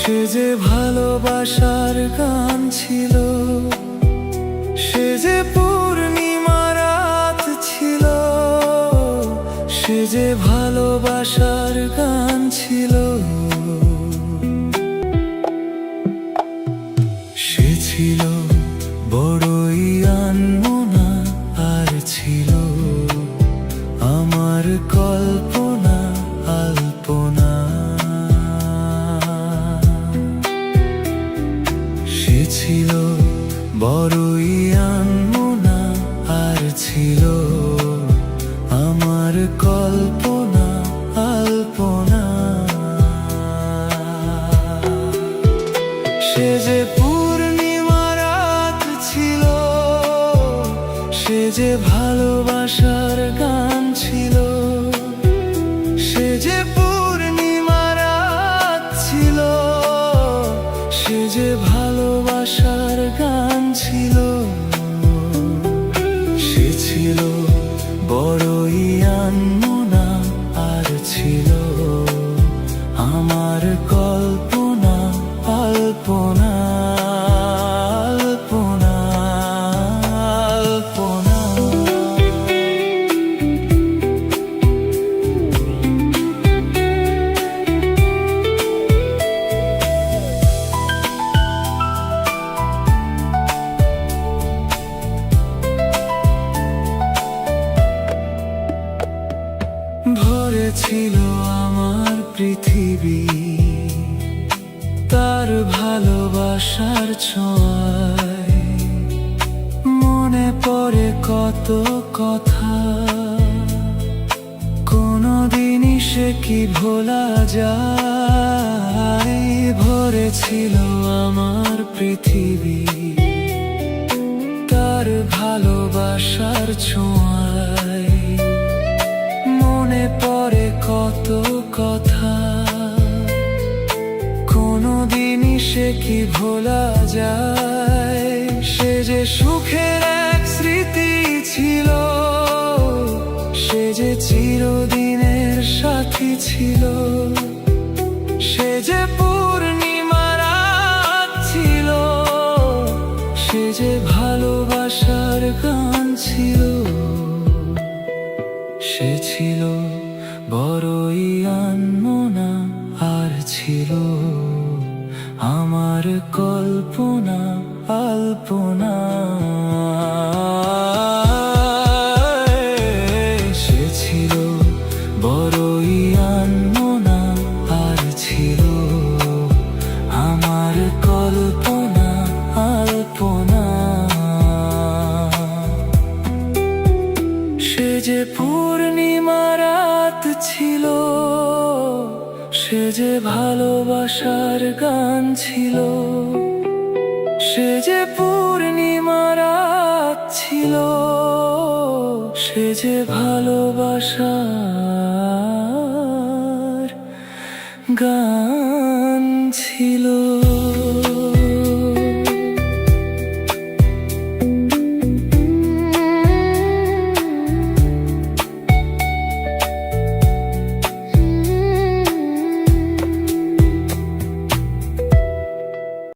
সে যে ভালোবাসার গান ছিল, সে যে পূর্ণিমা রাত ছিল, সে যে ভালোবাসার গান ছিল। সে ছিল বড়ই আনমনা, আর ছিল আমার কল্পনা আলপনা। সে ছিল বড়ই আনমনা, আর ছিল আমার কল্পনা আলপনা। সে যে পূর্ণিমা রাত ছিল, সে যে ভালোবাসার গান ছিল। সে যে পূর্ণিমা রাত ছিল, সে যে ভালোবাসার গান ছিল। সে ছিল বড়ই আনমনা, আর ছিল আমার কল্পনা আলপনা আলপনা আলপনা। ভরে ছিল আমার পৃথিবী তার ভালোবাসার ছোঁয়ায়। মনে পড়ে কত কথা, কোনদিনই সে কি ভোলা যায়। ভরে ছিল আমার পৃথিবী তার ভালোবাসার ছোঁয়ায়। মনে পড়ে কত কথা, কোনদিনই সে কি ভোলা যায়। সে যে সুখের এক স্মৃতি ছিল, সে যে চিরদিনের সাথী ছিল। সে যে পূর্ণিমা রাত ছিল, সে যে ভালোবাসার গান ছিল। সে ছিল বড়ই আনমনা, আর ছিল আমার কল্পনা আলপনা। সে ছিল বড়ই আনমনা, আর ছিল আমার কল্পনা আলপনা। সে যে পূর্ণিমা রাত ছিল, সে যে ভালোবাসার গান ছিল। সে যে পূর্ণিমা রাত ছিল, সে যে ভালোবাসার গান ছিল।